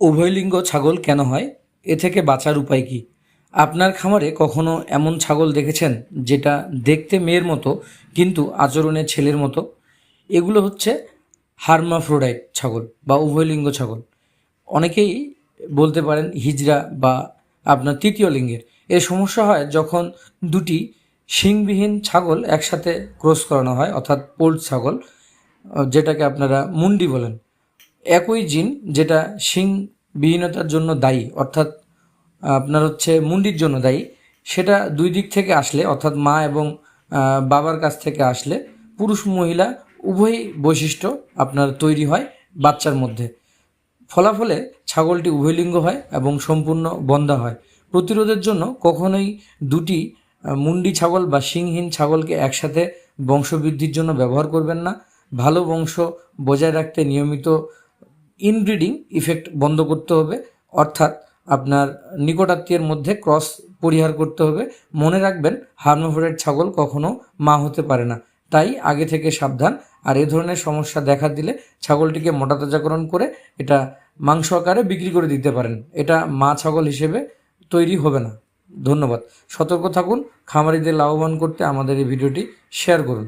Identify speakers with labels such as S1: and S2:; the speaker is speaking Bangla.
S1: উভয়লিঙ্গ ছাগল কেন হয়? এ থেকে বাঁচার উপায় কী? আপনার খামারে কখনো এমন ছাগল দেখেছেন যেটা দেখতে মেয়ের মতো কিন্তু আচরণে ছেলের মতো? এগুলো হচ্ছে হার্মাফ্রোডাইট ছাগল বা উভয়লিঙ্গ ছাগল। অনেকেই বলতে পারেন হিজড়া বা আপনার তৃতীয় লিঙ্গের। এর সমস্যা হয় যখন দুটি শিংবিহীন ছাগল একসাথে ক্রস করানো হয়, অর্থাৎ পোল্ট ছাগল, যেটাকে আপনারা মুন্ডি বলেন। একই জিন যেটা শিংবিহীনতার জন্য দায়ী, অর্থাৎ আপনার হচ্ছে মুন্ডির জন্য দায়ী, সেটা দুই দিক থেকে আসলে, অর্থাৎ মা এবং বাবার কাছ থেকে আসলে পুরুষ মহিলা উভয়ই বৈশিষ্ট্য আপনার তৈরি হয় বাচ্চার মধ্যে। ফলাফলে ছাগলটি উভয়লিঙ্গ হয় এবং সম্পূর্ণ বন্ধ্যা হয়। প্রতিরোধের জন্য কখনোই দুটি মুন্ডি ছাগল বা শিংহীন ছাগলকে একসাথে বংশবৃদ্ধির জন্য ব্যবহার করবেন না। ভালো বংশ বজায় রাখতে নিয়মিত ইনব্রিডিং ইফেক্ট বন্ধ করতে হবে, অর্থাৎ আপনার নিকটাত্মীয়ের মধ্যে ক্রস পরিহার করতে হবে। মনে রাখবেন, হার্মাফ্রোডাইট ছাগল কখনো মা হতে পারে না, তাই আগে থেকে সাবধান। আর এ ধরনের সমস্যা দেখা দিলে ছাগলটিকে মোটাতাজাকরণ করে এটা মাংস আকারে বিক্রি করে দিতে পারেন। এটা মা ছাগল হিসেবে তৈরি হবে না। ধন্যবাদ। সতর্ক থাকুন। খামারিদের লাভবান করতে আমাদের এই ভিডিওটি শেয়ার করুন।